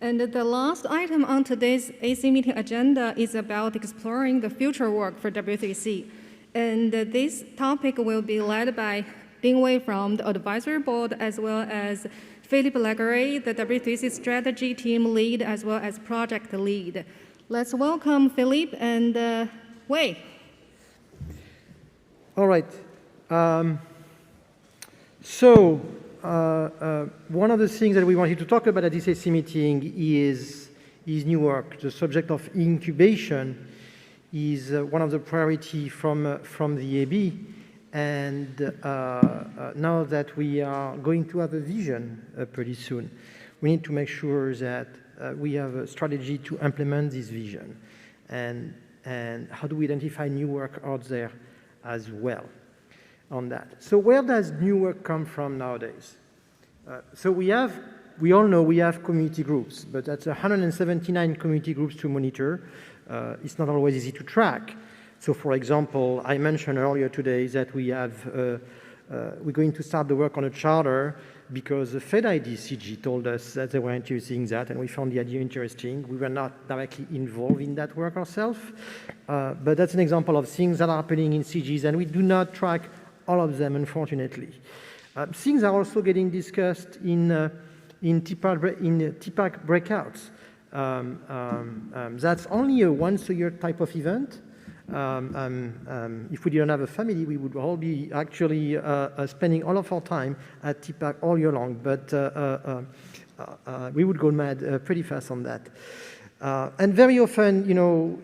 And the last item on today's AC meeting agenda is about exploring the future work for W3C. And this topic will be led by Bing Wei from the advisory board, as well as Philippe, the W3C strategy team lead, as well as project lead. Let's welcome Philippe and Wei. All right. One of the things that we wanted to talk about at this AC meeting is new work. The subject of incubation is one of the priority from the AB. And now that we are going to have a vision pretty soon, we need to make sure that we have a strategy to implement this vision. And how do we identify new work out there as well on that? So where does new work come from nowadays? So we all know we have community groups, but that's 179 community groups to monitor. It's not always easy to track. So, for example, I mentioned earlier today that we're going to start the work on a charter because the FedID CG told us that they were interested in that, and we found the idea interesting. We were not directly involved in that work ourselves, but that's an example of things that are happening in CGs, and we do not track all of them, unfortunately. Things are also getting discussed in TPAC breakouts. That's only a once-a-year type of event. If we didn't have a family, we would all be actually spending all of our time at TPAC all year long, but we would go mad pretty fast on that. And very often,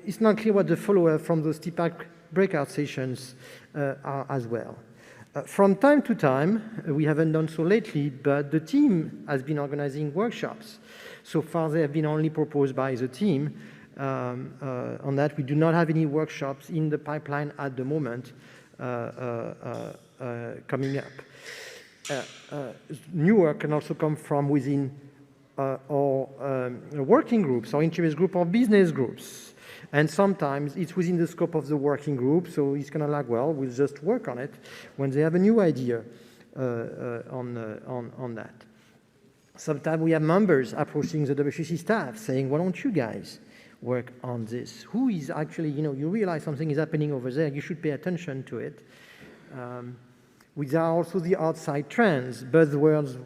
it's not clear what the follow-up from those TPAC breakout sessions are as well. From time to time, we haven't done so lately, but the team has been organizing workshops. So far, they have been only proposed by the team. On that, we do not have any workshops in the pipeline at the moment coming up. New work can also come from within our working groups, our interest group, or business groups. And sometimes it's within the scope of the working group, so it's kind of like, well, we'll just work on it when they have a new idea on that. Sometimes we have members approaching the WCC staff saying, why don't you guys work on this? Who is actually, you realize something is happening over there, you should pay attention to it. There are also the outside trends, buzzwords,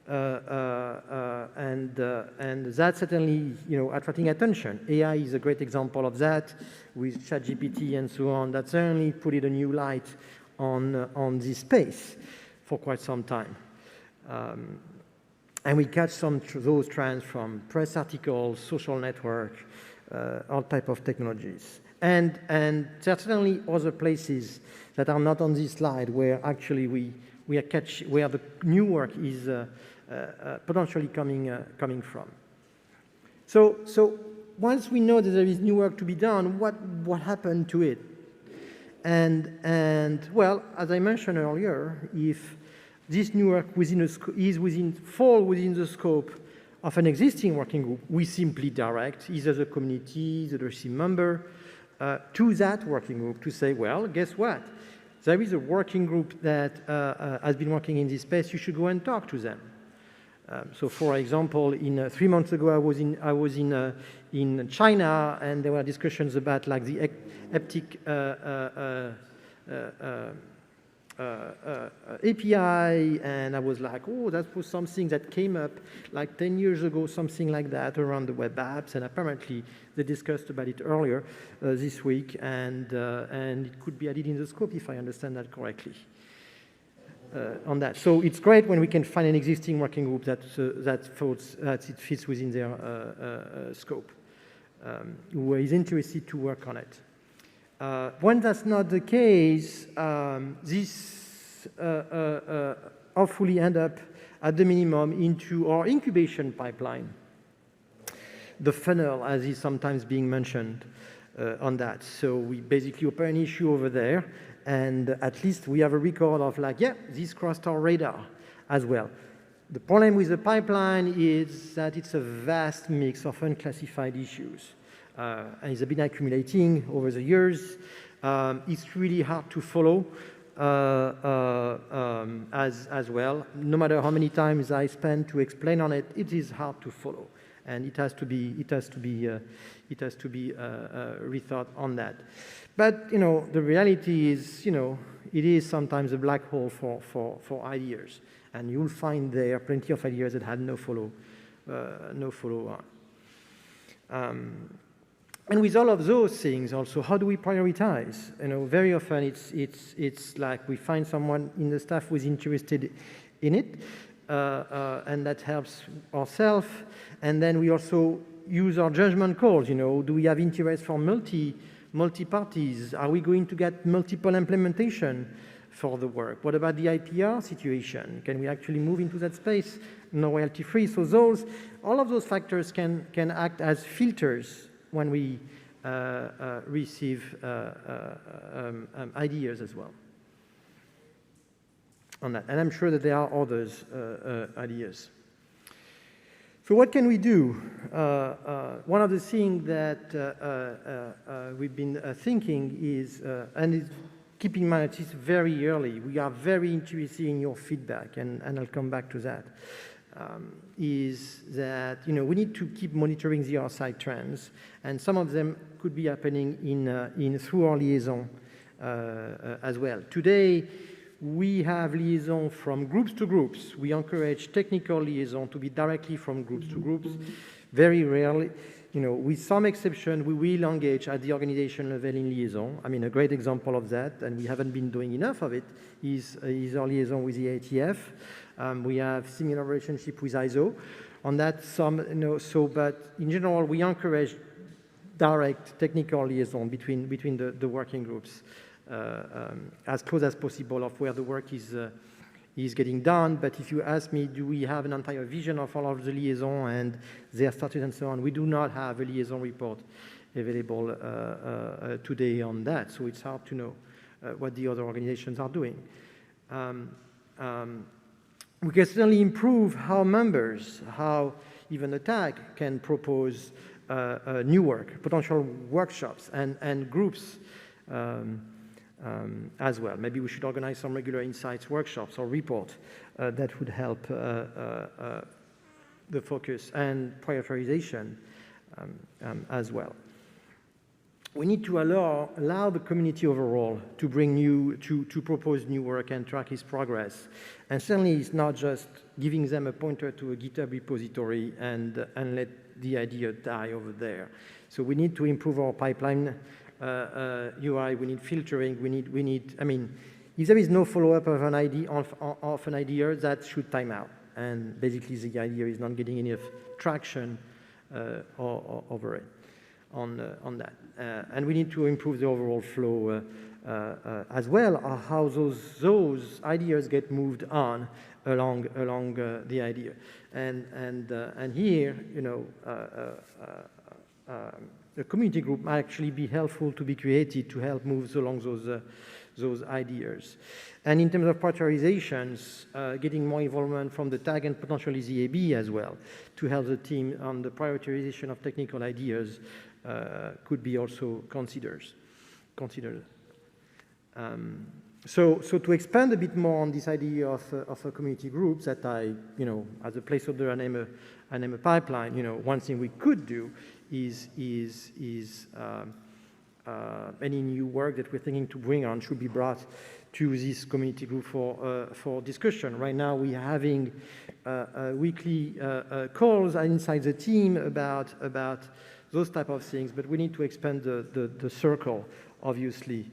and that's certainly, attracting attention. AI is a great example of that with ChatGPT and so on. That certainly put it a new light on this space for quite some time. And we catch those trends from press articles, social network, all type of technologies. And certainly other places that are not on this slide where actually where the new work is potentially coming from. So once we know that there is new work to be done, what happened to it? And well, as I mentioned earlier, if this new work fall within the scope of an existing working group, we simply direct either the community, the WCC member, to that working group to say, well, guess what? There is a working group that has been working in this space. You should go and talk to them. So, for example, 3 months ago, I was in China, and there were discussions about like the haptic API, and I was like, oh, that was something that came up like 10 years ago, something like that, around the web apps, and apparently they discussed about it earlier this week, and it could be added in the scope if I understand that correctly. On that, so it's great when we can find an existing working group that it fits within their scope, who is interested to work on it. When that's not the case, this hopefully end up at the minimum into our incubation pipeline, the funnel, as is sometimes being mentioned on that. So we basically open an issue over there, and at least we have a record of like, yeah, this crossed our radar as well. The problem with the pipeline is that it's a vast mix of unclassified issues. And it's been accumulating over the years. It's really hard to follow as well. No matter how many times I spend to explain on it, it is hard to follow. and it has to be rethought on that. But the reality is, it is sometimes a black hole for ideas, and you'll find there plenty of ideas that had no follow on. And with all of those things, also, how do we prioritize? Very often it's like we find someone in the staff who is interested in it, and that helps ourselves. And then we also use our judgment calls. Do we have interest from multi parties? Are we going to get multiple implementation for the work? What about the IPR situation? Can we actually move into that space no royalty free? So all of those factors can act as filters when we receive ideas as well on that. And I'm sure that there are others ideas. So what can we do? One of the things that we've been thinking is, and keep in mind it's very early, we are very interested in your feedback, and I'll come back to that. Is that we need to keep monitoring the outside trends, and some of them could be happening through our liaison as well. Today, we have liaison from groups to groups. We encourage technical liaison to be directly from groups to groups. Very rarely, with some exception, we will engage at the organization level in liaison. I mean, a great example of that, and we haven't been doing enough of it, is our liaison with the ATF. We have similar relationship with ISO on that. But in general, we encourage direct technical liaison between the working groups as close as possible of where the work is getting done. But if you ask me, do we have an entire vision of all of the liaison and their status and so on? We do not have a liaison report available today on that, so it's hard to know what the other organizations are doing. We can certainly improve how members, how even the TAG can propose new work, potential workshops and groups as well. Maybe we should organize some regular insights workshops or report that would help the focus and prioritization as well. We need to allow the community overall to bring to propose new work and track its progress. And certainly it's not just giving them a pointer to a GitHub repository and let the idea die over there. So we need to improve our pipeline UI, we need filtering, we need, I mean, if there is no follow-up of an idea, that should time out. And basically the idea is not getting enough traction over it. On that. And we need to improve the overall flow as well, how those ideas get moved on along the idea. And here, a community group might actually be helpful to be created to help move along those ideas. And in terms of prioritizations, getting more involvement from the TAG and potentially the AB as well to help the team on the prioritization of technical ideas could be also considered. So to expand a bit more on this idea of a community group that I, as a placeholder, I name a pipeline. One thing we could do is any new work that we're thinking to bring on should be brought to this community group for discussion. Right now, we're having weekly calls inside the team about those type of things, but we need to expand the circle, obviously,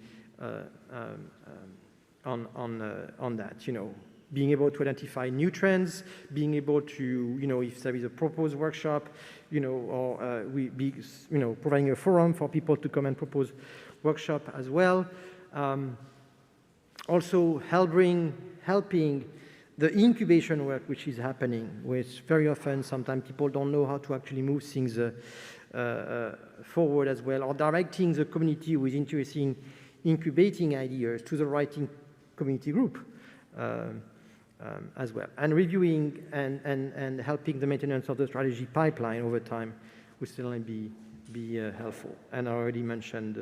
on that. Being able to identify new trends, being able to, if there is a proposed workshop, or providing a forum for people to come and propose workshop as well. Also helping the incubation work which is happening, which very often, sometimes people don't know how to actually move things forward as well, or directing the community who is interested in incubating ideas to the right community group as well. And reviewing and helping the maintenance of the strategy pipeline over time will certainly be helpful. And I already mentioned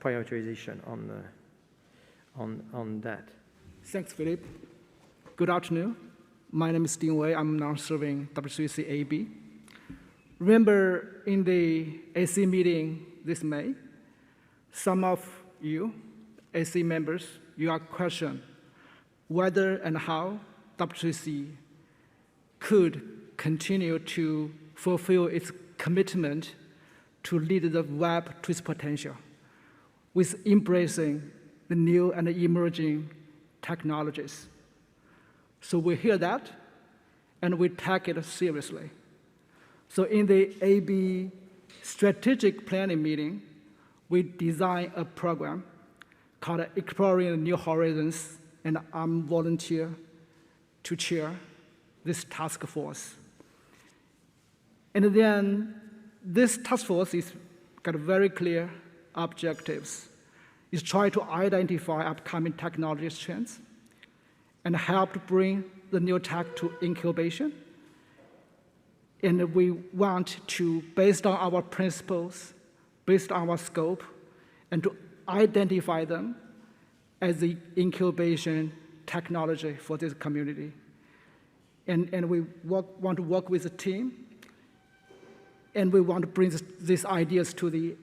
prioritization on that. Thanks, Philippe. Good afternoon. My name is Ding Wei. I'm now serving W3C AB. Remember in the AC meeting this May, some of you, AC members, you are questioned whether and how W3C could continue to fulfill its commitment to lead the web to its potential with embracing the new and emerging technologies. So we hear that, and we take it seriously. So in the AB strategic planning meeting, we designed a program called Exploring New Horizons, and I'm volunteer to chair this task force. And then this task force is got very clear objectives. It's try to identify upcoming technology trends and help to bring the new tech to incubation. And we want to, based on our principles, based on our scope, and to identify them as the incubation technology for this community. And we want to work with the team, and we want to bring these ideas to the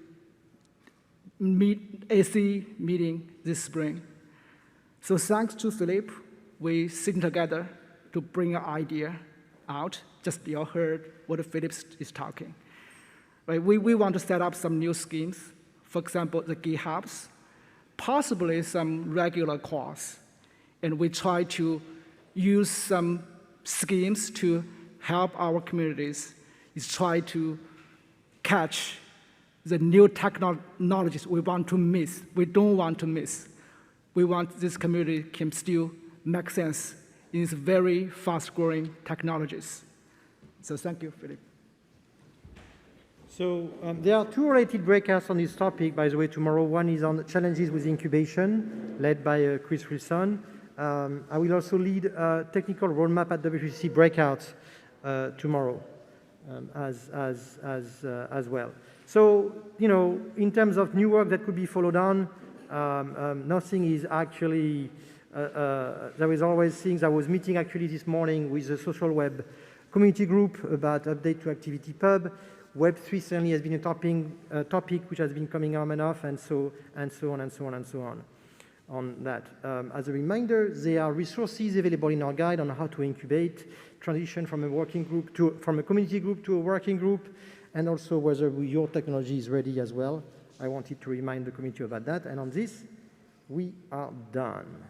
AC meeting this spring. So thanks to Philippe, we sit together to bring an idea out. Just you heard what Philippe is talking. Right? We want to set up some new schemes, for example, the GitHubs, possibly some regular calls. And we try to use some schemes to help our communities, is try to catch the new technologies we want to miss. We don't want to miss. We want this community can still make sense in these very fast-growing technologies. So thank you, Philippe. So there are two related breakouts on this topic, by the way, tomorrow. One is on challenges with incubation, led by Chris Wilson. I will also lead a technical roadmap at W3C breakouts tomorrow as well. So, you know, in terms of new work that could be followed on, nothing is actually, there is always things. I was meeting actually this morning with the social web community group about update to ActivityPub. Web3 certainly has been a topic which has been coming on and off, and so on on that. As a reminder, there are resources available in our guide on how to incubate, transition from a working group from a community group to a working group, and also whether your technology is ready as well. I wanted to remind the community about that. And on this, we are done.